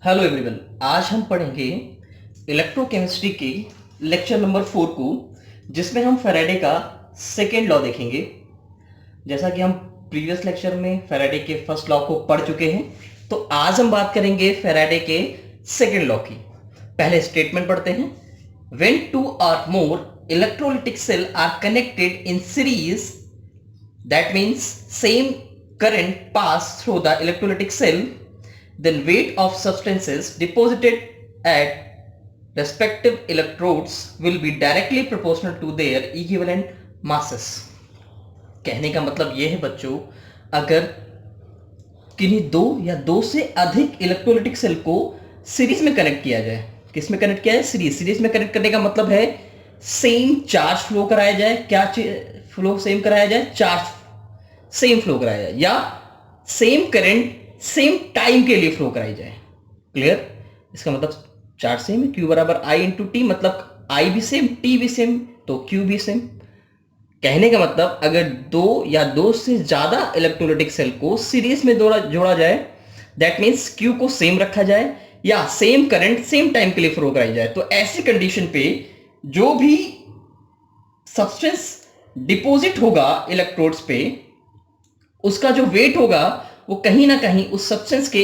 Hello everyone. आज हम पढ़ेंगे इलेक्ट्रोकेमिस्ट्री की लेक्चर नंबर 4 को, जिसमें हम फैराडे का सेकेंड लॉ देखेंगे। जैसा कि हम प्रीवियस लेक्चर में फैराडे के फर्स्ट लॉ को पढ़ चुके हैं, तो आज हम बात करेंगे फैराडे के सेकेंड लॉ की। पहले स्टेटमेंट पढ़ते हैं। व्हेन टू और more electrolytic cell are connected in series, that means same current pass through the electrolytic cell, then weight of substances deposited at respective electrodes will be directly proportional to their equivalent masses। कहने का मतलब यह है बच्चों, अगर किन्हीं दो या दो से अधिक इलेक्ट्रोलिटिक सेल को सीरीज में कनेक्ट किया जाए, किस में कनेक्ट किया जाए? सीरीज में कनेक्ट करने का मतलब है सेम चार्ज फ्लो कराया जाए। क्या फ्लो सेम कराया जाए? चार्ज सेम फ्लो कराया जाए, या सेम करंट सेम टाइम के लिए फ्लो कराई जाए। क्लियर? इसका मतलब चार्ज सेम है, Q बराबर I इंटू टी, मतलब I भी सेम, T भी सेम, तो Q भी सेम। कहने का मतलब अगर दो या दो से ज्यादा इलेक्ट्रोलिटिक सेल को सीरीज में जोड़ा जाए, दैट मीन्स Q को सेम रखा जाए या सेम करंट सेम टाइम के लिए फ्लो कराई जाए, तो ऐसी कंडीशन पे जो भी सब्सटेंस डिपॉजिट होगा इलेक्ट्रोड्स पे, उसका जो वेट होगा वो कहीं ना कहीं उस सब्सटेंस के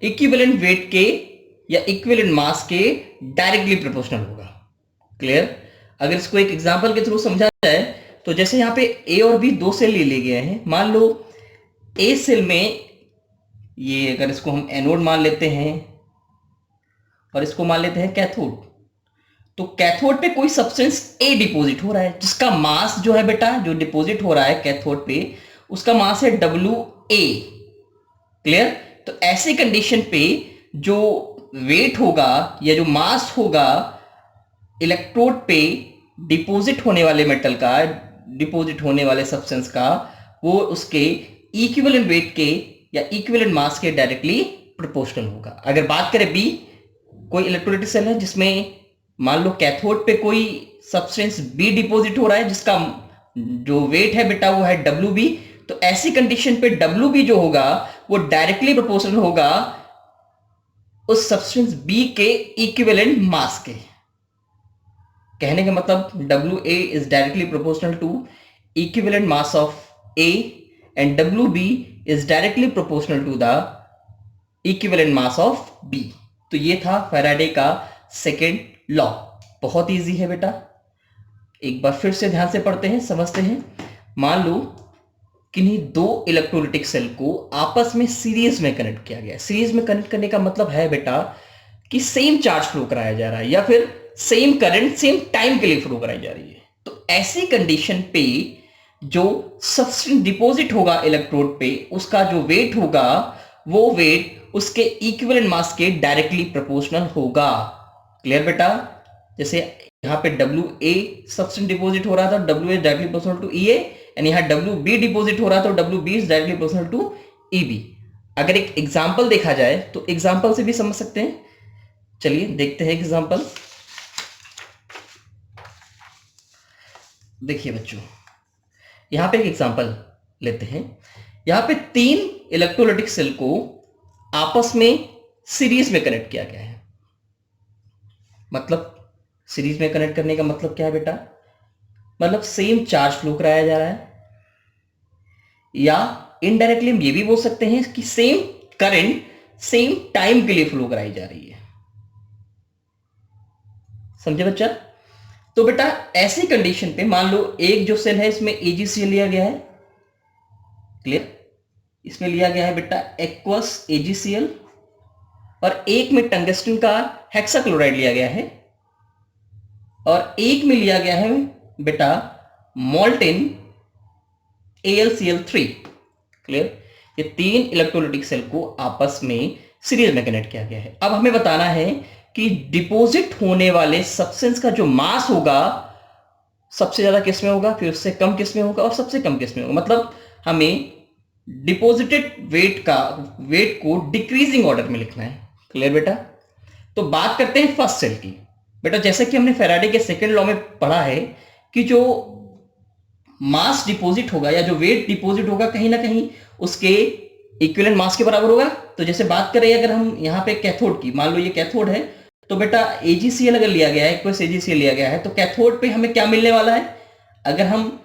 इक्विवेलेंट वेट के या इक्विवेलेंट मास के डायरेक्टली प्रोपोर्शनल होगा। क्लियर? अगर इसको एक एग्जांपल के थ्रू समझा जाए, तो जैसे यहां पे ए और बी दो सेल ले लिए गए हैं। मान लो ए सेल में, ये अगर इसको हम एनोड मान लेते हैं और इसको मान लेते हैं कैथोड, तो कैथोड पे कोई सब्सटेंस ए डिपॉजिट हो रहा है, जिसका मास जो है बेटा, जो डिपॉजिट हो रहा है कैथोड पे, उसका मास है WA। क्लियर? तो ऐसी कंडीशन पे जो वेट होगा या जो मास होगा इलेक्ट्रोड पे डिपॉजिट होने वाले मेटल का, डिपॉजिट होने वाले सब्सटेंस का, वो उसके इक्विवेलेंट वेट के या इक्विवेलेंट मास के डायरेक्टली प्रोपोर्शनल होगा। अगर बात करें बी, कोई इलेक्ट्रोलाइटिक सेल है जिसमें मान लो कैथोड पे कोई सब्सटेंस बी डिपॉजिट हो रहा है, जिसका जो वेट है बेटा वो है WB, तो ऐसी कंडीशन पे WB जो होगा वो डायरेक्टली प्रोपोर्शनल होगा उस सब्सटेंस B के इक्विवेलेंट मास के। कहने का मतलब WA is directly proportional to equivalent mass of A and WB is directly proportional to the equivalent mass of B। तो ये था फैराडे का सेकेंड लॉ। बहुत इजी है बेटा, एक बार फिर से ध्यान से पढ़ते हैं, समझते हैं। मान लो किन्हीं दो इलेक्ट्रोलिटिक सेल को आपस में सीरीज में कनेक्ट किया गया। सीरीज में कनेक्ट करने का मतलब है बेटा कि सेम चार्ज फ्लो कराया जा रहा है या फिर सेम करंट सेम टाइम के लिए फ्लो कराई जा रही है। तो ऐसी कंडीशन पे जो सब्सटेंस डिपॉजिट होगा इलेक्ट्रोड पे, उसका जो वेट होगा वो वेट उसके इक्विवेलेंट मास के डायरेक्टली प्रोपोर्शनल होगा। क्लियर बेटा? जैसे यहाँ पे WA सब्सटेंस डिपॉजिट हो रहा था, WA directly proportional to EA, and यहाँ WB डिपॉजिट हो रहा था, WB is directly proportional to EB। अगर एक एग्जांपल देखा जाए तो एग्जांपल से भी समझ सकते हैं। चलिए देखते हैं एग्जांपल। देखिए बच्चों, यहां पे एक एग्जांपल लेते हैं। यहां पे तीन इलेक्ट्रोलाइटिक सेल को आपस में सीरीज में कनेक्ट किया गया है। मतलब सीरीज में कनेक्ट करने का मतलब क्या है बेटा? मतलब सेम चार्ज फ्लो कराया जा रहा है, या इनडायरेक्टली हम ये भी बोल सकते हैं कि सेम करंट सेम टाइम के लिए फ्लो कराई जा रही है। समझे बच्चा? तो बेटा ऐसी कंडीशन पे मान लो एक जो सेल है इसमें AgCl लिया गया है। क्लियर? इसमें लिया गया है बेटा एक्वस AgCl, और एक में टंगस्टन का हेक्साक्लोराइड लिया गया है, और एक में लिया गया है बेटा मोल्टेन AlCl3। क्लियर? ये तीन इलेक्ट्रोलाइटिक सेल को आपस में सीरीज में कनेक्ट किया गया है। अब हमें बताना है कि डिपॉजिट होने वाले सब्सटेंस का जो मास होगा सबसे ज्यादा किस में होगा, फिर उससे कम किस में होगा, और सबसे कम किस में होगा। मतलब हमें डिपॉजिटेड वेट को डिक्रीजिंग ऑर्डर में लिखना है। क्लियर बेटा? तो बात करते हैं फर्स्ट सेल की। बेटा जैसे कि हमने फैराडे के सेकेंड लॉ में पढ़ा है कि जो मास डिपॉजिट होगा या जो वेट डिपॉजिट होगा, कहीं ना कहीं उसके इक्विवेलेंट मास के बराबर होगा। तो जैसे बात करें अगर हम यहाँ पे कैथोड की, मान लो ये कैथोड है, तो बेटा AgCl अगर लिया गया है, एक्वस AgCl लिया गया है, तो कैथोड पे हमें क्या मिलने वाला है? अगर हम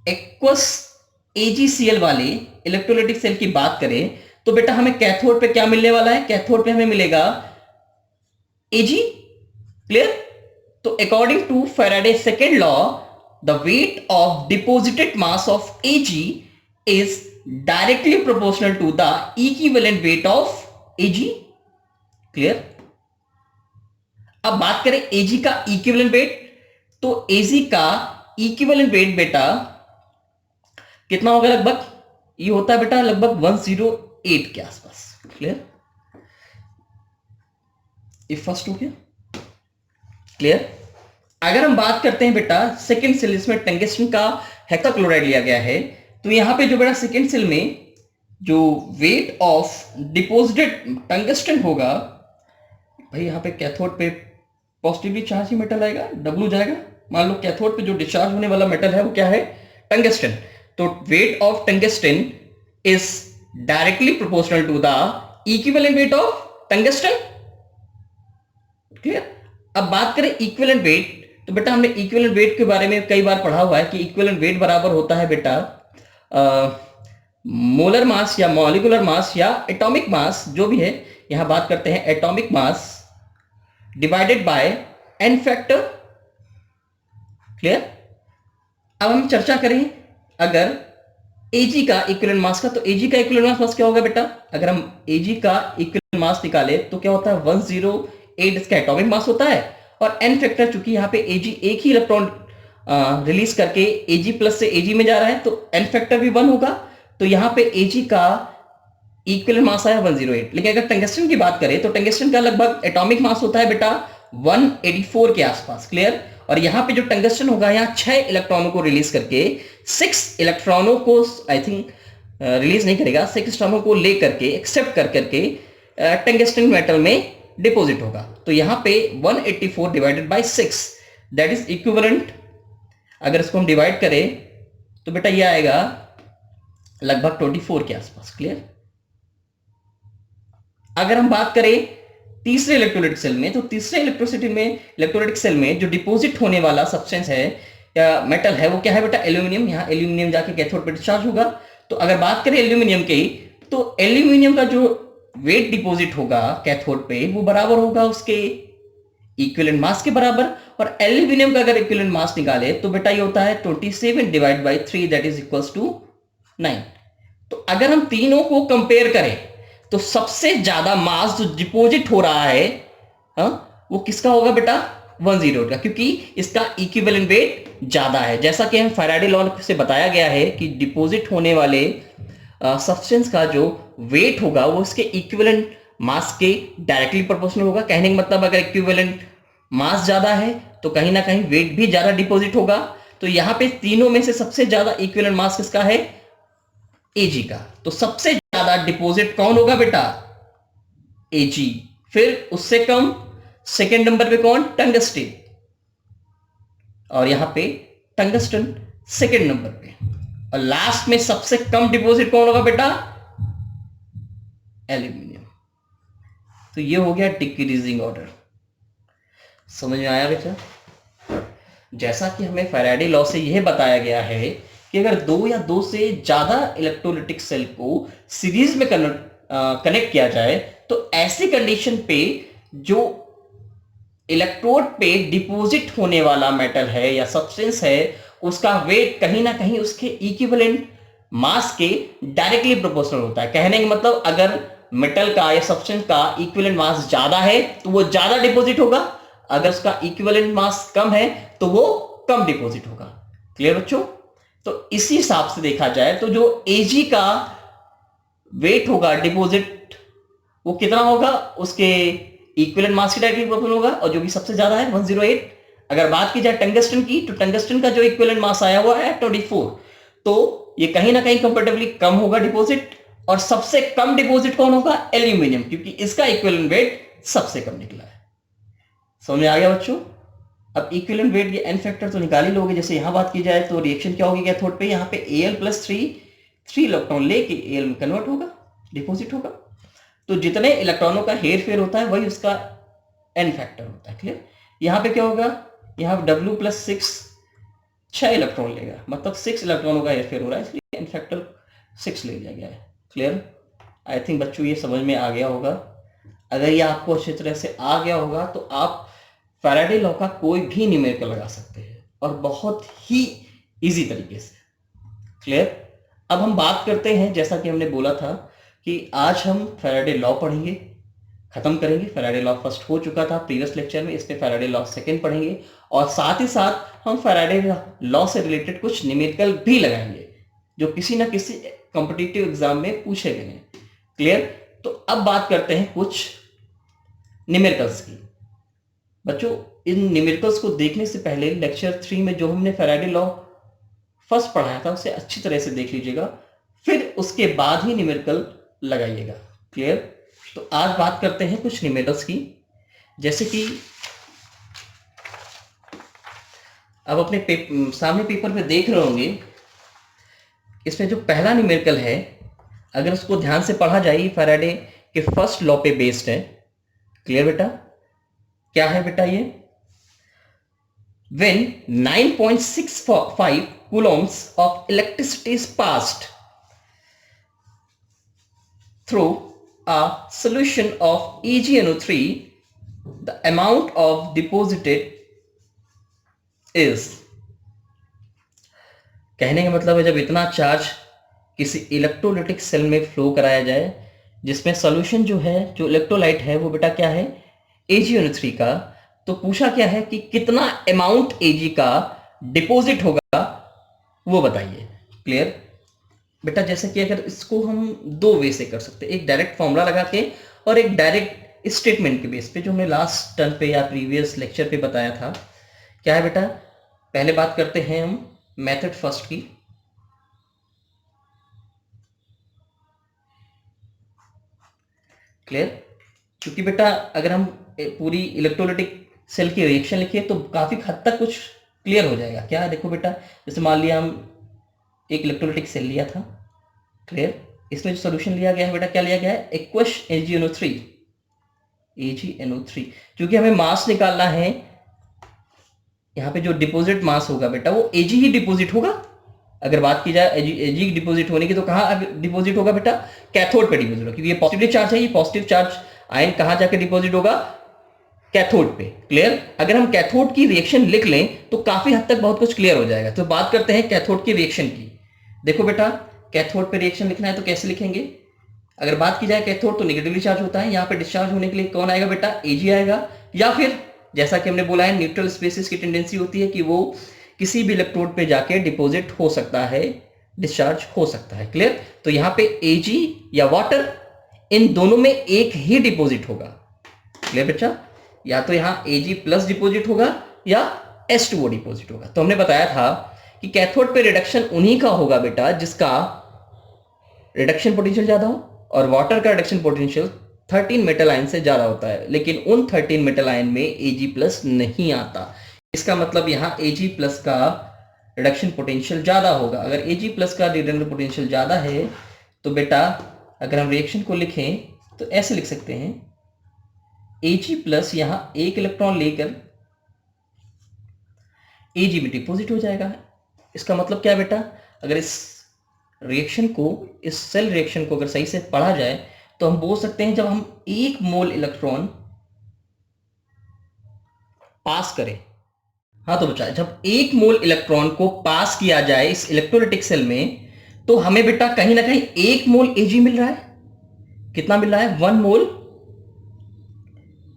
एक्वस AgCl वाले इलेक्ट्रोलाइटिक सेल की बात करें तो बेटा हमें कैथोड पे क्या मिलने वाला है? कैथोड पे हमें मिलेगा Ag। क्लियर? तो according to Faraday second law, the weight of deposited mass of Ag is directly proportional to the equivalent weight of Ag। Clear? अब बात करें Ag का इक्विवेलेंट वेट, तो Ag का इक्विवेलेंट वेट बेटा कितना होगा? लगभग ये होता है बेटा लगभग 108 के आसपास। क्लियर? ये फर्स्ट हो गया। क्लियर? अगर हम बात करते हैं बेटा सेकेंड सेल, इसमें टंगस्टन का हेक्साक्लोराइड लिया गया है, तो यहां पे जो बेटा सेकेंड सेल में जो वेट ऑफ डिपॉजिटेड टंगस्टन होगा, भाई यहां पे कैथोड पे पॉजिटिवली चार्ज ही मेटल आएगा, W जाएगा। मान लो कैथोड पे जो डिस्चार्ज होने वाला मेटल है वो क्या है? टंगस्टन। तो weight of tungsten is directly proportional to the equivalent weight of tungsten. Clear? अब बात करें इक्विवेलेंट वेट, तो बेटा हमने इक्विवेलेंट वेट के बारे में कई बार पढ़ा हुआ है कि इक्विवेलेंट वेट बराबर होता है बेटा मोलर मास या मॉलिक्यूलर मास या एटॉमिक मास, जो भी है, यहां बात करते हैं atomic mass divided by n factor. Clear? अब हम चर्चा करें अगर Ag का इक्विवेलेंट मास का, तो Ag का इक्विवेलेंट मास क्या होगा बेटा? अगर हम Ag का इक्विवेलेंट मास निकाले तो क्या होता है? 108 इसका एटॉमिक मास होता है, और n फैक्टर, चूंकि यहाँ पे Ag एक ही इलेक्ट्रॉन रिलीज करके Ag प्लस से Ag में जा रहा है, तो n फैक्टर भी 1 होगा। तो यहाँ पे Ag का इक्विवेलेंट मास आया 108। लेकिन अगर टंगस्टन की बात करें तो टंगस्टन का लगभग एटॉमिक मास होता है बेटा 184 के आसपास। क्लियर? और यहां पे जो टंगस्टन होगा, यहां 6 इलेक्ट्रॉनों को रिलीज करके 6 इलेक्ट्रॉनों को आई थिंक रिलीज नहीं करेगा, 6 इलेक्ट्रॉनों को ले करके एक्सेप्ट कर करके टंगस्टन मेटल में डिपॉजिट होगा। तो यहां पे 184 divided by 6 that is equivalent. अगर इसको हम डिवाइड करें तो बेटा ये आएगा लगभग 24 के आसपास। क्लियर? अगर हम बात करें तीसरे इलेक्ट्रोलाइटिक सेल में, तो तीसरे इलेक्ट्रोलाइटिक सेल में जो डिपॉजिट होने वाला सब्सटेंस है या मेटल है वो क्या है बेटा? एल्यूमिनियम। यहाँ एल्यूमिनियम जाके कैथोड पे डिस्चार्ज होगा। तो अगर बात करें एल्यूमिनियम की, तो एल्यूमिनियम का जो वेट डिपॉजिट होगा कैथोड पे वो बराबर होगा उसके इक्विवेलेंट मास के बराबर। और एल्यूमिनियम का अगर इक्विवेलेंट मास निकाले तो बेटा ये होता है 27 divide by 3 that is equals to 9। तो अगर हम तीनों को कंपेयर करें तो सबसे ज्यादा मास जो डिपॉजिट हो रहा है वो किसका होगा बेटा? 108 का, क्योंकि इसका इक्विवेलेंट वेट ज्यादा है। जैसा कि हम फैराडे लॉ से बताया गया है कि डिपॉजिट होने वाले सब्सटेंस का जो वेट होगा वो इसके इक्विवेलेंट मास के डायरेक्टली प्रोपोर्शनल होगा। कहने का मतलब अगर इक्विवेलेंट मास ज्यादा है तो कहीं ना कहीं वेट भी ज्यादा डिपॉजिट होगा। तो यहां पे तीनों में से सबसे ज्यादा इक्विवेलेंट मास किसका है? Ag का। तो सबसे ज्यादा डिपॉजिट कौन होगा बेटा? Ag। फिर उससे कम सेकेंड नंबर पे कौन? टंगस्टन। और यहां पे टंगस्टन सेकेंड नंबर पे। और लास्ट में सबसे कम डिपॉजिट कौन होगा बेटा? एल्यूमिनियम। तो ये हो गया डिक्रीजिंग ऑर्डर। समझ में आया बेटा? जैसा कि हमें फैराडे लॉ से यह बताया गया है कि अगर दो या दो से ज्यादा इलेक्ट्रोलाइटिक सेल को सीरीज में कनेक्ट किया जाए तो ऐसी कंडीशन पे जो इलेक्ट्रोड पे डिपॉजिट होने वाला मेटल है या सब्सटेंस है उसका वेट कहीं ना कहीं उसके इक्विवेलेंट मास के डायरेक्टली प्रोपोर्शनल होता है। कहने का मतलब अगर मेटल का या सब्सटेंस का इक्विवेलेंट मास ज्यादा है तो वो ज्यादा डिपॉजिट होगा, अगर उसका इक्विवेलेंट मास कम है तो वो कम डिपॉजिट होगा। क्लियर बच्चों? तो इसी हिसाब से देखा जाए तो जो Ag का वेट होगा डिपॉजिट वो कितना होगा? उसके इक्विवेलेंट मास के डायरेक्टली प्रोपोर्शनल होगा, और जो भी सबसे ज्यादा है 108। अगर बात की जाए टंगस्टन की तो टंगस्टन का जो इक्विवेलेंट मास आया हुआ है 24। तो ये कहीं ना कहीं कंपैरेटिवली कम होगा डिपॉजिट। और सबसे कम डिपॉजिट कौन होगा? एल्यूमिनियम, क्योंकि इसका इक्विवेलेंट वेट सबसे कम निकला है। समझ में आ गया बच्चों? अब इक्विवेलेंट वेट के n फैक्टर तो निकाल ही लोगे। जैसे यहां बात की जाए तो रिएक्शन क्या होगी कैथोड पे? यहाँ पे Al+3 3 इलेक्ट्रॉन लेके Al में कन्वर्ट होगा। डिपॉजिट होगा। तो जितने इलेक्ट्रॉनों का हेर फेर होता है वही उसका n फैक्टर होता है। क्लियर। यहाँ पे क्या होगा, यहाँ W + 6 6 इलेक्ट्रॉन लेगा, मतलब 6 इलेक्ट्रॉनों का हेर फेर हो रहा है, इसलिए n फैक्टर 6 ले लिया गया है। क्लियर। आई थिंक बच्चों ये समझ में आ गया होगा। अगर ये आपको अच्छी तरह से आ गया होगा तो आप फैराडे लॉ का कोई भी न्यूमेरिकल लगा सकते हैं और बहुत ही इजी तरीके से। क्लियर। अब हम बात करते हैं, जैसा कि हमने बोला था कि आज हम फैराडे लॉ पढ़ेंगे, खत्म करेंगे। फैराडे लॉ फर्स्ट हो चुका था प्रीवियस लेक्चर में, इस पे फैराडे लॉ सेकंड पढ़ेंगे और साथ ही साथ हम फैराडे लॉ से रिलेटेड कुछ न्यूमेरिकल भी लगाएंगे जो किसी ना किसी कॉम्पिटिटिव एग्जाम में पूछे गए हैं। क्लियर। तो अब बात करते हैं कुछ न्यूमेरिकल्स की। बच्चों इन न्यूमेरिकल्स को देखने से पहले लेक्चर 3 में जो हमने फैराडे लॉ फर्स्ट पढ़ाया था उसे अच्छी तरह से देख लीजिएगा, फिर उसके बाद ही न्यूमेरिकल लगाइएगा। क्लियर। तो आज बात करते हैं कुछ न्यूमेरिकल्स की, जैसे कि अब अपने सामने पेपर पे देख रहे होंगे, इसमें जो पहला न्यूमेरिकल है अगर उसको ध्यान से पढ़ा जाए फैराडे के फर्स्ट लॉ पे बेस्ड है। क्लियर बेटा। क्या है बेटा ये, when 9.65 coulombs of electricity is passed through a solution of AgNO3, the amount of deposited is। कहने का मतलब है जब इतना चार्ज किसी इलेक्ट्रोलाइटिक सेल में फ्लो कराया जाए जिसमें सॉल्यूशन जो है, जो इलेक्ट्रोलाइट है वो बेटा क्या है, AgNO3 का, तो पूछा क्या है कि कितना अमाउंट Ag का डिपॉजिट होगा वो बताइए। क्लियर बेटा। जैसे कि अगर इसको हम दो वे से कर सकते हैं, एक डायरेक्ट फॉर्मूला लगा के और एक डायरेक्ट स्टेटमेंट के बेस पे, जो हमने लास्ट टर्न पे या प्रीवियस लेक्चर पे बताया था। क्या है बेटा, पहले बात करते हैं हम मेथड फर्स्ट की। क्लियर। क्योंकि बेटा अगर हम पूरी इलेक्ट्रोलाइटिक सेल की रिएक्शन लिखिए तो काफी हद तक कुछ क्लियर हो जाएगा। क्या देखो बेटा, जैसे मान लिया हम एक इलेक्ट्रोलाइटिक सेल लिया था। क्लियर। इसमें जो सोल्यूशन लिया गया है बेटा, क्या लिया गया है, एक्वस AgNO3। AgNO3 क्योंकि हमें मास निकालना है, यहाँ पे जो डिपॉजिट मास होगा बेटा वो Ag ही डिपॉजिट होगा। अगर बात की जाए Ag डिपॉजिट होने की तो कहाँ डिपॉजिट होगा बेटा, कैथोड पे डिपॉजिट होगा, क्योंकि ये पॉजिटिव चार्ज है। ये पॉजिटिव चार्ज आयन कहाँ जाकर डिपॉजिट होगा, कैथोड पे। क्लियर। अगर हम कैथोड की रिएक्शन लिख लें तो काफी हद तक बहुत कुछ क्लियर हो जाएगा। तो बात करते हैं कैथोड की रिएक्शन की। देखो बेटा, कैथोड पे रिएक्शन लिखना है तो कैसे लिखेंगे, अगर बात की जाए कैथोड तो नेगेटिवली चार्ज होता है, यहाँ पे डिस्चार्ज होने के लिए कौन आएगा बेटा, Ag आएगा। या फिर जैसा कि हमने बोला है न्यूट्रल स्पेसिस की टेंडेंसी होती है कि वो किसी भी इलेक्ट्रोड पे जाके डिपॉजिट हो सकता है, डिस्चार्ज हो सकता है। क्लियर। तो यहाँ पे Ag या वाटर, इन दोनों में एक ही डिपॉजिट होगा। क्लियर बच्चा। या तो यहाँ Ag प्लस डिपॉजिट होगा या H2O डिपॉजिट होगा। तो हमने बताया था कि कैथोड पे रिडक्शन उन्हीं का होगा बेटा जिसका रिडक्शन पोटेंशियल ज्यादा हो, और वाटर का रिडक्शन पोटेंशियल 13 मेटल आयन से ज्यादा होता है, लेकिन उन 13 मेटल आयन में Ag प्लस नहीं आता। इसका मतलब यहाँ Ag प्लस का रिडक्शन पोटेंशियल ज्यादा होगा। अगर Ag प्लस का रिडक्शन पोटेंशियल ज्यादा है तो बेटा अगर हम रिएक्शन को लिखें तो ऐसे लिख सकते हैं, Ag प्लस यहां एक इलेक्ट्रॉन लेकर Ag में डिपॉजिट हो जाएगा। इसका मतलब क्या है बेटा, अगर इस रिएक्शन को, इस सेल रिएक्शन को अगर सही से पढ़ा जाए तो हम बोल सकते हैं जब हम 1 मोल इलेक्ट्रॉन पास करें, हाँ तो बच्चा जब 1 मोल इलेक्ट्रॉन को पास किया जाए इस इलेक्ट्रोलाइटिक सेल में तो हमें बेटा कहीं ना कहीं 1 मोल Ag मिल रहा है। कितना मिल रहा है, 1 मोल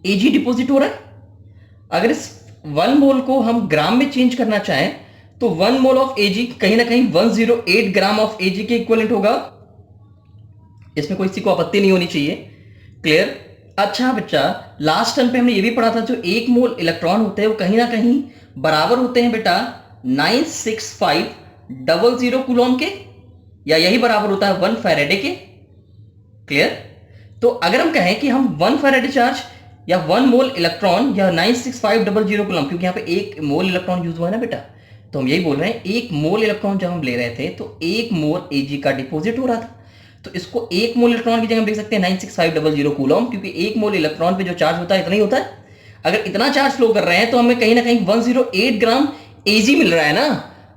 Ag डिपॉजिट हो रहा है। अगर इस 1 मोल को हम ग्राम में चेंज करना चाहें तो 1 मोल ऑफ Ag कहीं ना कहीं 108 ग्राम ऑफ Ag के इक्विवेलेंट होगा। इसमें कोई किसी को आपत्ति नहीं होनी चाहिए। क्लियर। अच्छा बच्चा, लास्ट टाइम पे हमने ये भी पढ़ा था जो 1 मोल इलेक्ट्रॉन होते हैं वो कहीं ना कहीं बराबर होते हैं बेटा 96500 कूलॉम के, या यही बराबर होता है 1 फैराडे के। क्लियर। तो अगर हम कहें कि हम 1 फैराडे चार्ज या 1 मोल इलेक्ट्रॉन या 96500 कूलॉम, क्योंकि यहाँ पे 1 मोल इलेक्ट्रॉन यूज हुआ है ना बेटा, तो हम यही बोल रहे हैं 1 मोल इलेक्ट्रॉन जब हम ले रहे थे तो 1 मोल Ag का डिपॉजिट हो रहा था। तो इसको 1 मोल इलेक्ट्रॉन की जगह हम लिख सकते हैं 96500 कूलम, क्योंकि 1 मोल इलेक्ट्रॉन पे जो चार्ज होता है इतना ही होता है। अगर इतना चार्ज फ्लो कर रहे हैं तो हमें कहीं ना कहीं 108 ग्राम एजी मिल रहा है ना।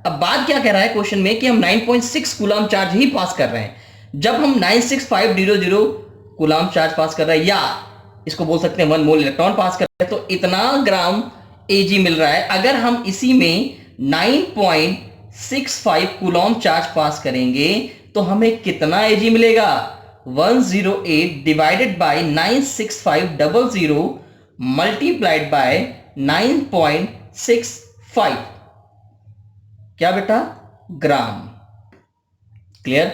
अब बात क्या कह रहा है क्वेश्चन में कि हम 9.6 कूलम चार्ज ही पास कर रहे हैं। जब हम 96500 कूलम चार्ज पास कर रहे हैं, या इसको बोल सकते हैं 1 मोल इलेक्ट्रॉन पास कर रहे हैं, तो इतना ग्राम एजी मिल रहा है। अगर हम इसी में 9.65 कूलम चार्ज पास करेंगे तो हमें कितना एजी मिलेगा? 108 डिवाइडेड बाय 96500 मल्टीप्लाइड बाय 9.65, क्या बेटा? ग्राम। क्लियर?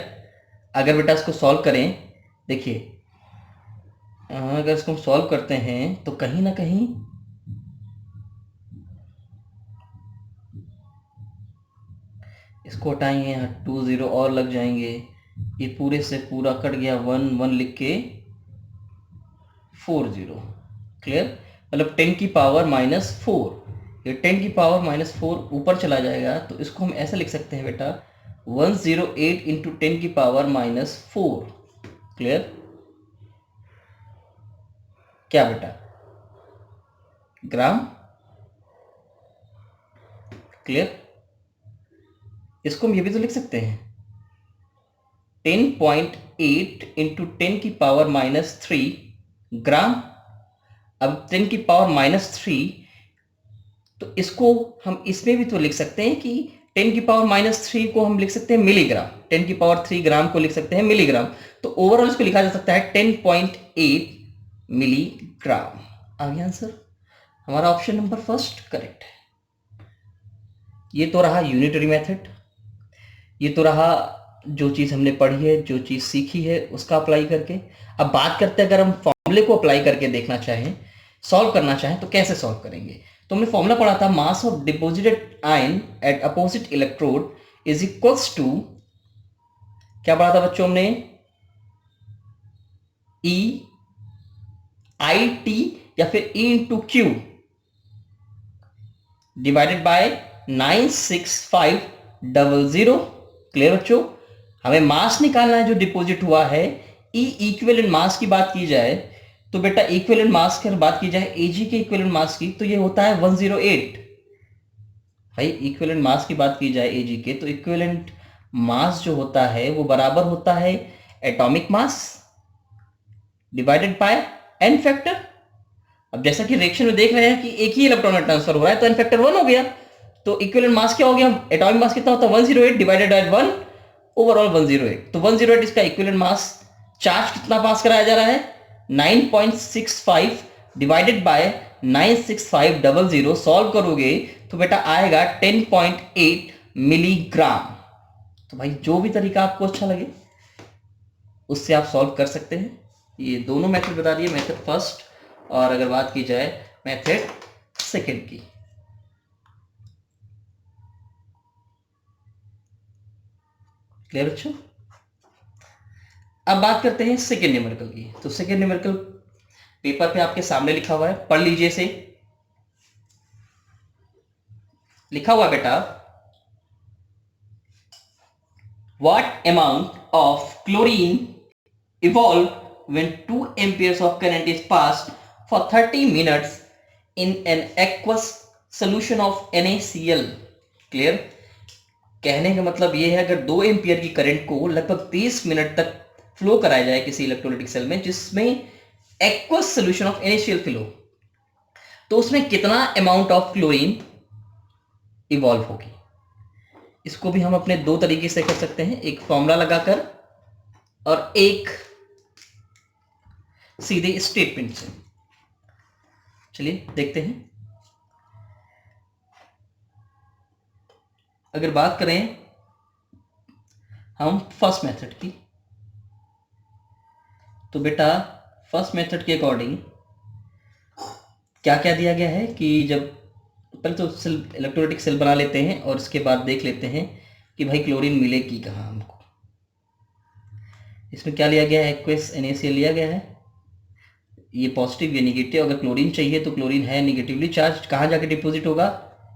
अगर बेटा इसको सॉल्व करें, देखिए अगर इसको हम सॉल्व करते हैं तो कहीं ना कहीं इसको हटाएंगे, यहाँ 20 और लग जाएंगे, ये पूरे से पूरा कट गया, 1 लिख के 40। क्लियर? मतलब 10 की पावर -4, ये 10 की पावर -4 ऊपर चला जाएगा, तो इसको हम ऐसे लिख सकते हैं बेटा 108 इंटू 10 की पावर -4। क्लियर? क्या बेटा? ग्राम। क्लियर? इसको हम ये भी तो लिख सकते हैं 10.8 इंटू 10 की पावर -3 ग्राम। अब 10 की पावर -3, तो इसको हम इसमें भी तो लिख सकते हैं कि 10 की पावर -3 को हम लिख सकते हैं मिलीग्राम, 10 की पावर 3 ग्राम को लिख सकते हैं मिलीग्राम। तो ओवरऑल इसको लिखा जा सकता है 10.8 मिलीग्राम। आ गया आंसर? हमारा ऑप्शन नंबर फर्स्ट करेक्ट है। ये तो रहा यूनिटरी मेथड, ये तो रहा जो चीज़ हमने पढ़ी है, जो चीज़ सीखी है उसका अप्लाई करके। अब बात करते हैं अगर हम फॉर्मूले को अप्लाई करके देखना चाहें, सॉल्व करना चाहें, तो कैसे सॉल्व करेंगे? तो हमने फॉर्मूला पढ़ा था, mass of deposited ion at opposite electrode is equals to, क्या पढ़ा था बच्चों हमने? ई आई टी या फिर E into Q divided by 96500। Clear बच्चों? हमें मास निकालना है जो डिपॉजिट हुआ है। ई इक्विवेलेंट मास की बात की जाए तो बेटा इक्विवेलेंट मास की बात की जाए एजी के इक्विवेलेंट मास की, तो ये होता है 108। भाई इक्विवेलेंट मास की बात की जाए एजी के, तो इक्विवेलेंट मास जो होता है वो बराबर होता है atomic mass divided by n factor. अब जैसा कि रिएक्शन में देख रहे हैं कि एक ही इलेक्ट्रॉन ट्रांसफर हो रहा है, तो एन फैक्टर 1 हो गया। तो इक्विवेलेंट मास क्या हो गया? एटॉमिक मास कितना होता है? 108 डिवाइडेड बाय 1, ओवरऑल 108। तो 108 इसका इक्विवेलेंट मास। चार्ज कितना पास कराया जा रहा है? 9.65 डिवाइडेड बाय 96500। सॉल्व करोगे तो बेटा आएगा 10.8 मिलीग्राम। तो भाई जो भी तरीका आपको अच्छा लगे उससे आप सॉल्व कर सकते हैं। ये दोनों मेथड बता दिए, मेथड फर्स्ट और अगर बात की जाए मेथड सेकेंड की। क्लियर बच्चों? अब बात करते हैं सेकेंड न्यूमेरिकल की। तो सेकेंड न्यूमेरिकल पेपर पे आपके सामने लिखा हुआ है, पढ़ लीजिए से। लिखा हुआ बेटा, what amount of chlorine evolve when 2 amperes of current is passed for 30 minutes in an aqueous solution of NaCl। Clear? कहने का मतलब ये है अगर 2 एम्पियर की करंट को लगभग 30 मिनट तक फ्लो कराया जाए किसी इलेक्ट्रोलाइटिक सेल में जिसमें aqueous solution of NaCl fill हो, तो उसमें कितना अमाउंट ऑफ क्लोरीन इवॉल्व होगी। इसको भी हम अपने दो तरीके से कर सकते हैं, एक फॉर्मूला लगाकर और एक सीधे स्टेटमेंट से। चलिए देखते हैं। अगर बात करें हम फर्स्ट मेथड की, तो बेटा फर्स्ट मेथड के अकॉर्डिंग क्या क्या दिया गया है कि जब पहले तो सेल इलेक्ट्रोलाइटिक सेल बना लेते हैं और इसके बाद देख लेते हैं कि भाई क्लोरीन मिलेगी कहाँ हमको। इसमें क्या लिया गया है? एक्वस NaCl लिया गया है, ये पॉजिटिव ये निगेटिव। अगर क्लोरीन चाहिए तो क्लोरीन है निगेटिवली चार्ज, कहाँ जाके डिपॉजिट होगा?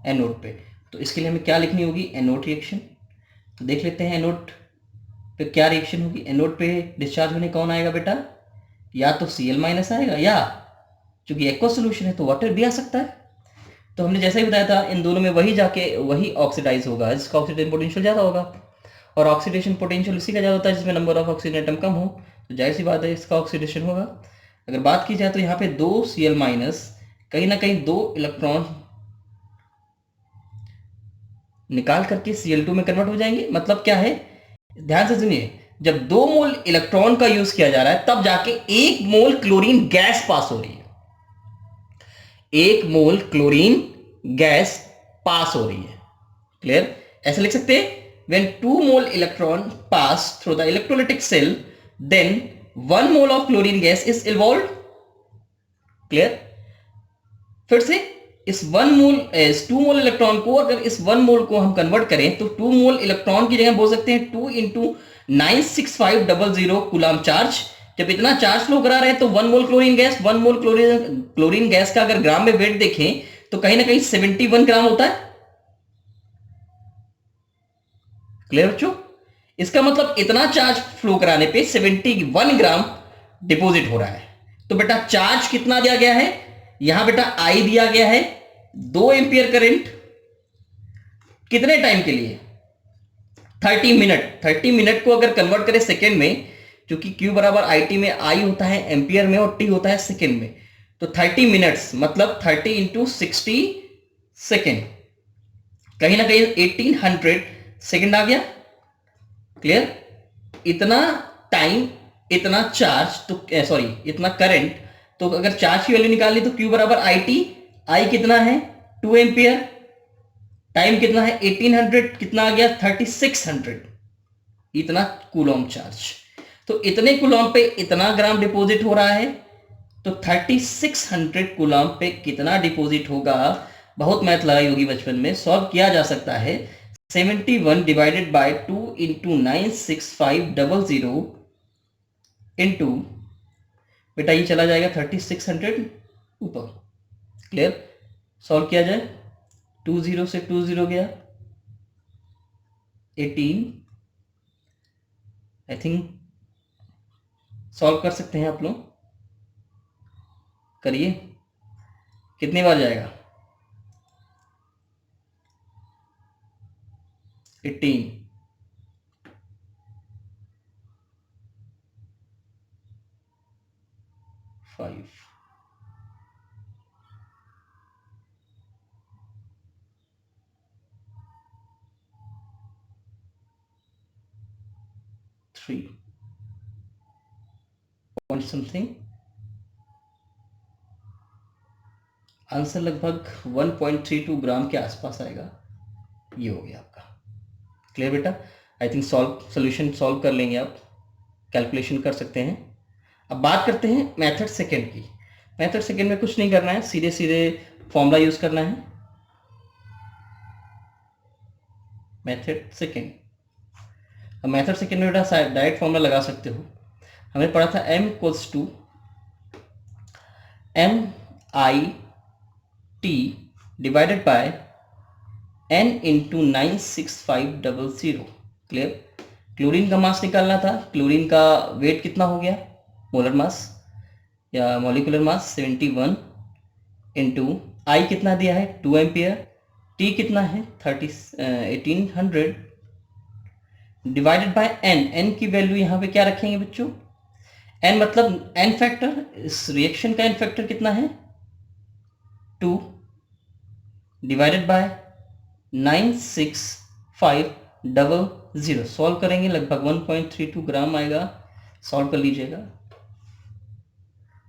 एनोड पे। तो इसके लिए हमें क्या लिखनी होगी? Anode reaction. तो देख लेते हैं एनोड तो क्या रिएक्शन होगी, एनोड पे डिस्चार्ज होने कौन आएगा बेटा, या तो Cl माइनस आएगा, या चूंकि एक्वस सोल्यूशन है तो वाटर भी आ सकता है। तो हमने जैसा ही बताया था इन दोनों में वही जाके वही ऑक्सीडाइज होगा जिसका ऑक्सीडेशन पोटेंशियल ज़्यादा होगा, और ऑक्सीडेशन पोटेंशियल उसी का ज़्यादा होता है जिसमें नंबर ऑफ ऑक्सीजन एटम कम हो, तो जाहिर सी बात है इसका ऑक्सीडेशन होगा। अगर बात की जाए तो यहाँ पे 2 Cl माइनस कहीं ना कहीं 2 इलेक्ट्रॉन निकाल करके Cl2 में कन्वर्ट हो जाएंगे। मतलब क्या है, ध्यान से सुनिए, जब 2 मोल इलेक्ट्रॉन का यूज किया जा रहा है तब जाके 1 मोल क्लोरीन गैस पास हो रही है, 1 मोल क्लोरीन गैस पास हो रही है। क्लियर, ऐसे लिख सकते हैं, when 2 mole electron pass through the electrolytic cell then 1 mole of chlorine gas is evolved। Clear, फिर से इस 2 मोल इलेक्ट्रॉन को अगर इस 1 मोल को हम कन्वर्ट करें तो 2 मोल इलेक्ट्रॉन की जगह बोल सकते हैं 2 इंटू 96500 कूलम चार्ज। जब इतना चार्ज फ्लो करा रहे हैं तो 1 मोल क्लोरीन गैस, 1 मोल क्लोरीन गैस का अगर ग्राम में वेट देखें तो कहीं ना कहीं 71 ग्राम होता है। क्लियर बच्चों, इसका मतलब इतना चार्ज फ्लो कराने पे 71 ग्राम डिपॉजिट हो रहा है। तो बेटा चार्ज कितना दिया गया है, यहां बेटा I दिया गया है 2 एम्पियर करंट, कितने टाइम के लिए, 30 मिनट। 30 मिनट को अगर कन्वर्ट करें सेकेंड में, क्योंकि Q बराबर IT में I होता है एम्पियर में और T होता है सेकेंड में, तो 30 मिनट्स मतलब 30 इंटू 60 सेकेंड, कहीं ना कहीं 1800 सेकेंड आ गया। क्लियर, इतना टाइम, इतना चार्ज, तो सॉरी इतना करंट, तो अगर चार्ज की वैल्यू निकालनी तो Q बराबर IT, I कितना है 2 एम्पियर, टाइम कितना है 1800, कितना आ गया 3600, इतना कूलम चार्ज। तो इतने कूलम पे इतना ग्राम डिपॉजिट हो रहा है, तो 3600 कूलम पे कितना डिपॉजिट होगा, बहुत मैथ लगाई होगी बचपन में, सॉल्व किया जा सकता है। 71 डिवाइडेड बाय 2 इंटू 96500 इंटू, बेटा ये चला जाएगा 3600 ऊपर। क्लियर, सॉल्व किया जाए, 20 से 20 गया 18, आई थिंक सॉल्व कर सकते हैं आप लोग, करिए, कितनी बार जाएगा 18, 5, 3 पॉइंट समथिंग, आंसर लगभग 1.32 ग्राम के आसपास आएगा। ये हो गया आपका। क्लियर बेटा, आई थिंक सोल्यूशन सॉल्व कर लेंगे आप, कैलकुलेशन कर सकते हैं। अब बात करते हैं मेथड सेकेंड की। मेथड सेकेंड में कुछ नहीं करना है, सीधे सीधे फॉर्मूला यूज करना है। मेथड सेकेंड, अब मेथड सेकेंड में बेटा डायरेक्ट फॉर्मूला लगा सकते हो। हमें पढ़ा था m equals to MIT divided by n into 96500। Clear, chlorine का मास निकालना था, क्लोरीन का वेट कितना हो गया, मोलर मास या मॉलिक्यूलर मास 71 इंटू I कितना दिया है 2 एम्पियर, T कितना है 1800 डिवाइडेड बाय n की वैल्यू यहाँ पे क्या रखेंगे बच्चों, n मतलब n फैक्टर, इस रिएक्शन का n फैक्टर कितना है 2 डिवाइडेड बाय 96500। सॉल्व करेंगे लगभग 1.32 ग्राम आएगा, सॉल्व कर लीजिएगा।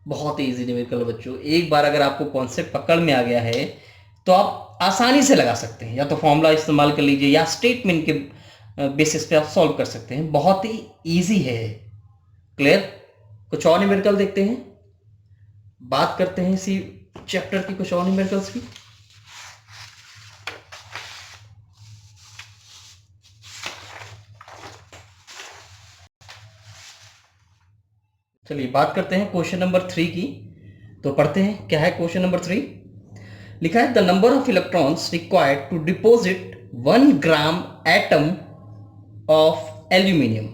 बहुत इजी न्यूमेरिकल बच्चों, एक बार अगर आपको कॉन्सेप्ट पकड़ में आ गया है तो आप आसानी से लगा सकते हैं, या तो फॉर्मूला इस्तेमाल कर लीजिए या स्टेटमेंट के बेसिस पे आप सॉल्व कर सकते हैं, बहुत ही इजी है। क्लियर, कुछ और न्यूमेरिकल देखते हैं, बात करते हैं इसी चैप्टर की कुछ और न्यूमेरिकल्स की। चलिए बात करते हैं क्वेश्चन नंबर 3 की। तो पढ़ते हैं क्या है क्वेश्चन नंबर 3। लिखा है the number of electrons required to deposit 1 gram atom of aluminium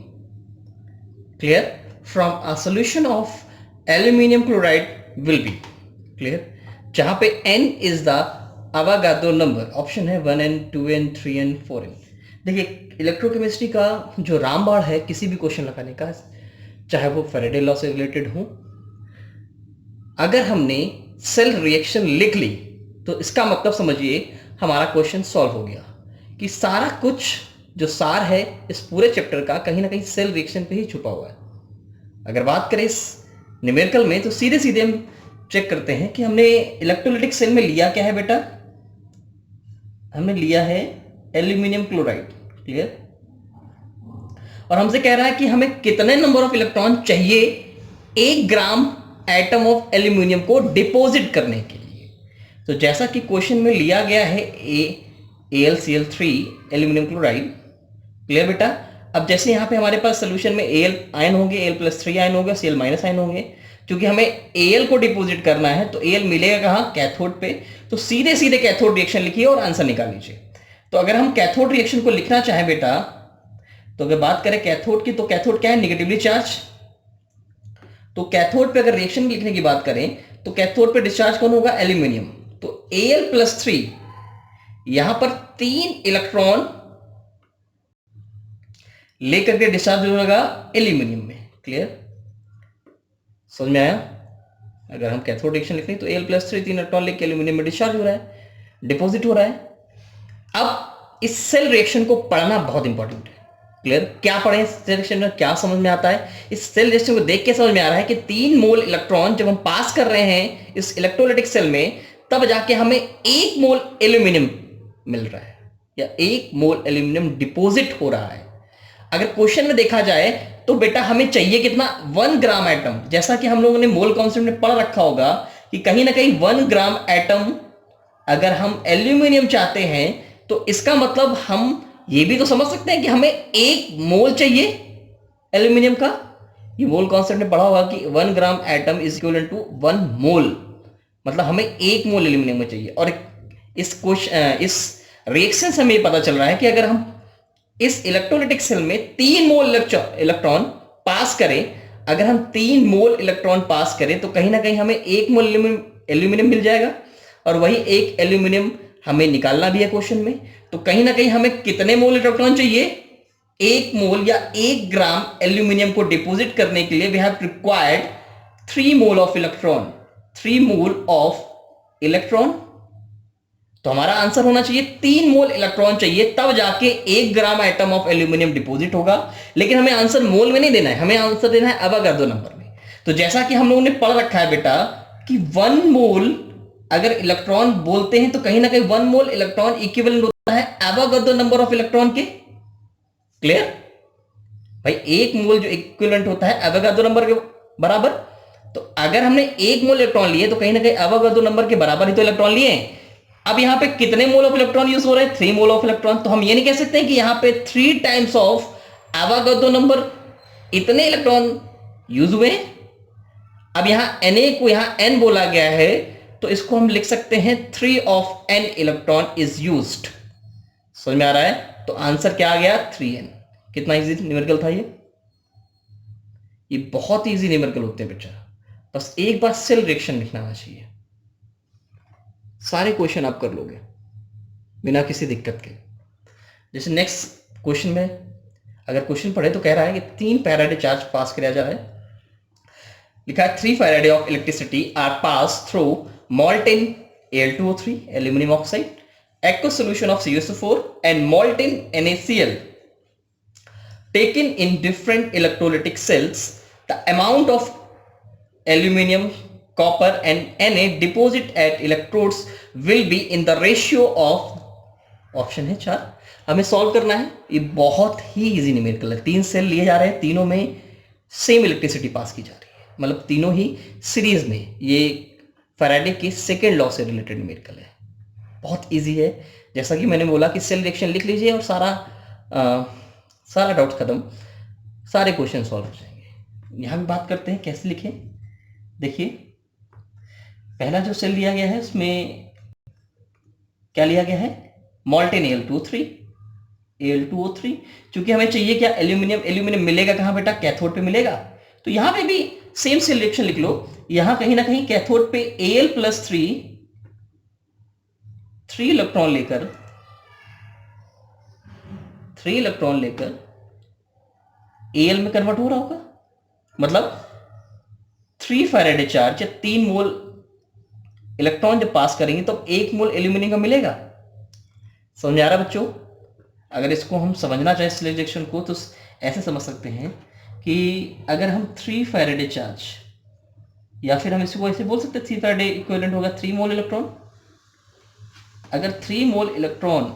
clear, from a solution of aluminium chloride will be, clear, जहां पे n is the Avogadro number, option है 1n 2n 3n 4n। देखिए electrochemistry का जो रामबाण है किसी भी क्वेश्चन लगाने का, चाहे वो फैराडे लॉ से रिलेटेड हो, अगर हमने सेल रिएक्शन लिख ली तो इसका मतलब समझिए हमारा क्वेश्चन सॉल्व हो गया, कि सारा कुछ जो सार है इस पूरे चैप्टर का कहीं ना कहीं सेल रिएक्शन पे ही छुपा हुआ है। अगर बात करें इस न्यूमेरिकल में तो सीधे सीधे हम चेक करते हैं कि हमने इलेक्ट्रोलाइटिक सेल में लिया क्या है बेटा, हमने लिया है एल्यूमिनियम क्लोराइड, क्लियर, और हमसे कह रहा है कि हमें कितने नंबर ऑफ इलेक्ट्रॉन चाहिए 1 ग्राम एटम ऑफ एल्यूमिनियम को डिपॉजिट करने के लिए। तो जैसा कि क्वेश्चन में लिया गया है AlCl3 एल्यूमिनियम क्लोराइड, क्लियर बेटा। अब जैसे यहाँ पे हमारे पास सोल्यूशन में Al आयन होंगे, Al+3 आयन होगा, Cl- आयन होंगे, क्योंकि हमें Al को डिपॉजिट करना है तो Al मिलेगा कहाँ, कैथोड पे, तो सीधे सीधे कैथोड रिएक्शन लिखिए और आंसर निकाल लीजिए। तो अगर हम कैथोड रिएक्शन को लिखना चाहें बेटा, तो अगर बात करें कैथोड की, तो कैथोड क्या है, निगेटिवली चार्ज। तो कैथोड पे अगर रिएक्शन लिखने की बात करें तो कैथोड पे डिस्चार्ज कौन होगा, एल्यूमिनियम। तो Al+3 यहां पर 3 इलेक्ट्रॉन लेकर के डिस्चार्ज हो जाएगा एल्यूमिनियम में, क्लियर, समझ में आया। अगर हम कैथोड रिएक्शन लिख रहे हैं तो Al+3 3 इलेक्ट्रॉन लेकर एल्यूमिनियम में डिस्चार्ज हो रहा है, डिपॉजिट हो रहा है। अब इस सेल रिएक्शन को पढ़ना बहुत इंपॉर्टेंट है, क्लियर। क्या पढ़े इस सेल रिएक्शन में, क्या समझ में आता है, इस सेल रिएक्शन को देख के समझ में आ रहा है कि 3 मोल इलेक्ट्रॉन जब हम पास कर रहे हैं इस इलेक्ट्रोलाइटिक सेल में, तब जाके हमें 1 मोल एल्यूमिनियम मिल रहा है, या 1 मोल एल्यूमिनियम डिपॉजिट हो रहा है। अगर क्वेश्चन में देखा जाए तो बेटा हमें चाहिए कितना, 1 ग्राम एटम। जैसा कि हम लोगों ने मोल कॉन्सेप्ट में पढ़ रखा होगा कि कहीं ना कहीं 1 ग्राम एटम अगर हम एल्यूमिनियम चाहते हैं तो इसका मतलब हम ये भी तो समझ सकते हैं कि हमें 1 मोल चाहिए एल्यूमिनियम का। ये मोल कॉन्सेप्ट में पढ़ा होगा कि 1 gram atom is equivalent to 1 mole, मतलब हमें 1 मोल एल्यूमिनियम चाहिए। और इस रिएक्शन से हमें पता चल रहा है कि अगर हम इस इलेक्ट्रोलाइटिक सेल में 3 मोल इलेक्ट्रॉन पास करें, अगर हम 3 मोल इलेक्ट्रॉन पास करें तो कहीं ना कहीं हमें 1 मोल एल्यूमिनियम मिल जाएगा, और वही 1 एल्यूमिनियम हमें निकालना भी है क्वेश्चन में। तो कहीं ना कहीं हमें कितने मोल इलेक्ट्रॉन चाहिए, 1 मोल या 1 ग्राम एल्यूमिनियम को डिपॉजिट करने के लिए we have required 3 mole of electron, 3 mole of electron. तो हमारा आंसर होना चाहिए 3 मोल इलेक्ट्रॉन चाहिए, तब जाके 1 gram atom of aluminium deposit होगा। लेकिन हमें आंसर मोल में नहीं देना है, हमें आंसर देना है अवागाद्रो नंबर में। तो जैसा कि हम लोगों ने पढ़ रखा है बेटा कि 1 मोल अगर इलेक्ट्रॉन बोलते हैं तो कहीं ना कहीं 1 मोल इलेक्ट्रॉन इक्विवेलेंट होता है अवागाद्रो नंबर ऑफ इलेक्ट्रॉन के, क्लियर भाई। 1 मोल जो इक्विवेलेंट होता है अवागाद्रो नंबर के बराबर। तो अगर हमने 1 मोल इलेक्ट्रॉन लिए तो कहीं ना कहीं अवागाद्रो नंबर के बराबर ही तो इलेक्ट्रॉन लिए। अब यहां पे कितने मोल ऑफ इलेक्ट्रॉन यूज हो रहे हैं, 3 मोल ऑफ इलेक्ट्रॉन। तो हम ये नहीं कह सकते कि यहां पे 3 टाइम्स ऑफ अवागाद्रो नंबर इतने इलेक्ट्रॉन यूज हुए। अब यहां Na को यहां n बोला गया है तो इसको हम लिख सकते हैं 3 of n electron is used. समझ में आ रहा है। तो आंसर क्या आ गया, 3n। कितना इजी न्यूमेरिकल था ये बहुत इजी न्यूमेरिकल होते हैं बच्चा, बस एक बार सेल रिएक्शन लिखना आना चाहिए, सारे क्वेश्चन आप कर लोगे बिना किसी दिक्कत के। जैसे नेक्स्ट क्वेश्चन में अगर क्वेश्चन पढ़े तो कह रहा है कि 3 फैराडे चार्ज पास किया जा रहा है, लिखा है 3 Faraday of electricity are pass through molten Al2O3 aluminum oxide, aqueous solution of CuSO4 and molten NaCl taken in different electrolytic cells. The amount of aluminum, copper and Na deposit at electrodes will be in the ratio of option है 4। हमें solve करना है। ये बहुत ही easy numerical है। 3 cell लिए जा रहे हैं, तीनों में सेम इलेक्ट्रिसिटी पास की जा रही है, मतलब तीनों ही सीरीज में। ये फैराडे के सेकेंड लॉ से रिलेटेड न्यूमेरिकल है, बहुत इजी है। जैसा कि मैंने बोला कि सेल रिएक्शन लिख लीजिए और सारा डाउट खत्म, सारे क्वेश्चन सॉल्व हो जाएंगे। यहां भी बात करते हैं कैसे लिखें। देखिए पहला जो सेल लिया गया है उसमें क्या लिया गया है, molten Al2O3, Al2O3। चूंकि हमें चाहिए क्या, एल्यूमिनियम। एल्यूमिनियम मिलेगा कहां बेटा, कैथोड पे मिलेगा। तो यहां पे भी सेम से रिएक्शन लिख लो, यहां कहीं ना कहीं कैथोड पे Al+3 3 इलेक्ट्रॉन लेकर Al में कन्वर्ट हो रहा होगा। मतलब 3 फैराडे चार्ज या 3 मोल इलेक्ट्रॉन जब पास करेंगे तो 1 मोल एल्यूमिनियम का मिलेगा। समझ आ रहा बच्चों? अगर इसको हम समझना चाहें इस रिएक्शन को तो ऐसे समझ सकते हैं कि अगर हम 3 फैराडे चार्ज, या फिर हम इसको ऐसे बोल सकते हैं 3 फैराडे इक्विवेलेंट होगा 3 मोल इलेक्ट्रॉन। अगर 3 मोल इलेक्ट्रॉन,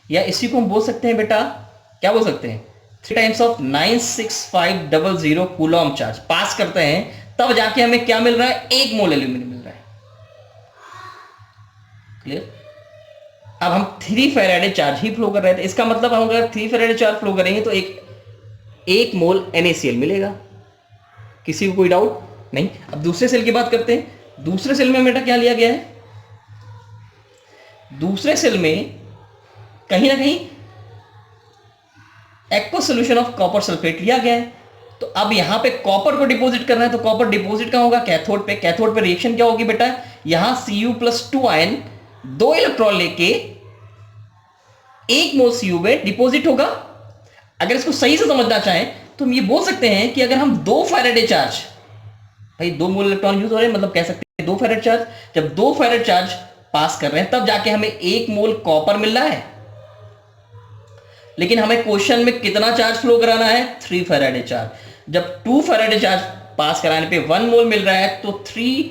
या इसी को हम बोल सकते हैं बेटा, क्या बोल सकते हैं, 3 टाइम्स ऑफ 96500 कूलॉम चार्ज पास करते हैं, तब जाके हमें क्या मिल रहा है, 1 मोल एल्यूमिनियम मिल रहा है। क्लियर? अब हम 3 फैराडे चार्ज ही फ्लो कर रहे थे, इसका मतलब हम अगर 3 फैराडे चार्ज फ्लो करेंगे तो एक मोल NaCl मिलेगा। किसी को कोई डाउट नहीं? अब दूसरे सेल की बात करते हैं। दूसरे सेल में बेटा क्या लिया गया है, दूसरे सेल में कहीं ना कहीं aqueous solution of copper sulphate लिया गया है। तो अब यहां पे कॉपर को डिपॉजिट करना है, तो कॉपर डिपॉजिट कहां होगा, कैथोड पे। कैथोड पे रिएक्शन क्या होगी बेटा, यहां Cu+2 आयन 2 इलेक्ट्रॉन लेके 1 मोल Cu में डिपॉजिट होगा। अगर इसको सही से समझना चाहें तो हम ये बोल सकते हैं कि अगर हम 2 फैराडे चार्ज, भाई 2 मोल इलेक्ट्रॉन यूज हो रहे हैं, मतलब कह सकते हैं 2 फैराड चार्ज, जब 2 फैराड चार्ज पास कर रहे हैं तब जाके हमें 1 मोल कॉपर मिल रहा है। लेकिन हमें क्वेश्चन में कितना चार्ज फ्लो कराना है, 3 फैराडे चार्ज। जब 2 फैराडे चार्ज पास कराने पे 1 मोल मिल रहा है, तो 3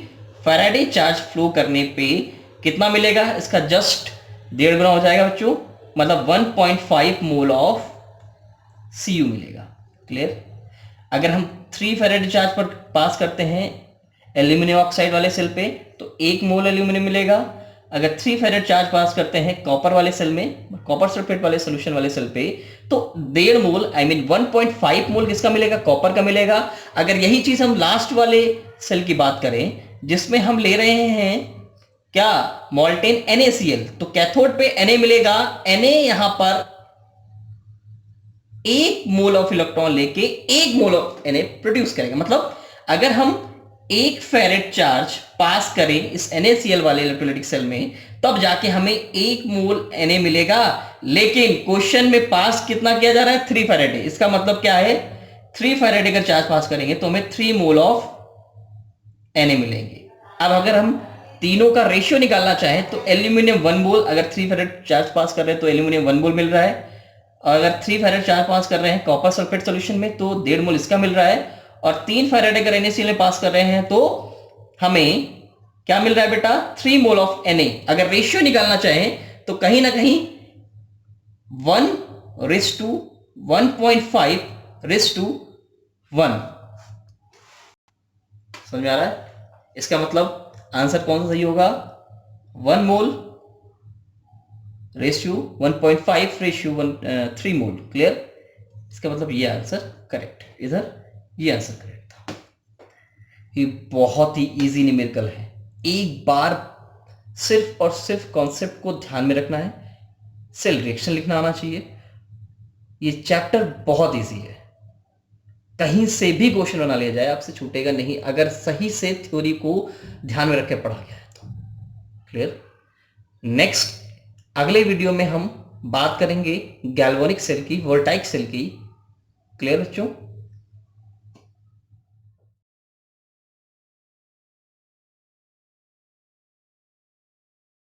फैराडे चार्ज फ्लो करने पे कितना मिलेगा, इसका जस्ट 1.5 गुना हो जाएगा बच्चों, मतलब 1.5 मोल ऑफ Cu मिलेगा। क्लियर? अगर हम 3 फैराडे चार्ज पर पास करते हैं एल्यूमिनियम ऑक्साइड वाले सेल पे तो 1 मोल एल्यूमिनियम मिलेगा। अगर 3 फैराड चार्ज पास करते हैं कॉपर वाले सेल में, कॉपर सल्फेट वाले सोल्यूशन वाले सेल पे, तो 1.5 मोल, आई मीन 1.5 मोल किसका मिलेगा, कॉपर का मिलेगा। अगर यही चीज हम लास्ट वाले सेल की बात करें जिसमें हम ले रहे हैं क्या, मोल्टेन NaCl, तो कैथोड पे Na मिलेगा। Na यहां पर 1 मोल ऑफ इलेक्ट्रॉन लेके 1 मोल ऑफ Na प्रोड्यूस करेगा। मतलब अगर हम 1 फैरेड चार्ज पास करें इस NaCl वाले इलेक्ट्रोलाइटिक सेल में, तब जाके हमें 1 मोल Na मिलेगा। लेकिन क्वेश्चन में पास कितना किया जा रहा है, 3 फैरेड। इसका मतलब क्या है, 3 फैरेड अगर चार्ज पास करेंगे तो हमें 3 मोल ऑफ Na मिलेंगे। अब अगर हम तीनों का रेशियो निकालना चाहें तो एल्यूमिनियम 1 मोल, अगर 3 फैरेड चार्ज पास कर रहे हैं तो एल्यूमिनियम 1 मोल मिल रहा है। और अगर 3 फैराड चार्ज पास कर रहे हैं कॉपर सल्फेट सॉल्यूशन में तो 1.5 मोल इसका मिल रहा है। और 3 फैराड अगर NaCl में पास कर रहे हैं तो हमें क्या मिल रहा है बेटा, 3 मोल ऑफ Na। अगर रेशियो निकालना चाहें तो कहीं ना कहीं 1:1.5:1। समझ में आ रहा है? इसका मतलब आंसर कौन सा सही होगा, 1 मोल रेशियो 1.5 रेशियो 3 मोल। क्लियर? इसका मतलब ये आंसर करेक्ट, इधर ये आंसर करेक्ट था। ये बहुत ही इजी न्यूमेरिकल है, एक बार सिर्फ और सिर्फ कॉन्सेप्ट को ध्यान में रखना है, सेल रिएक्शन लिखना आना चाहिए। ये चैप्टर बहुत इजी है, कहीं से भी क्वेश्चन बना लिया जाए आपसे छूटेगा नहीं, अगर सही से थ्योरी को ध्यान में रख के पढ़ा गया है तो। क्लियर? नेक्स्ट अगले वीडियो में हम बात करेंगे गैल्वेनिक सेल की, वोल्टाइक सेल की। क्लियर बच्चों?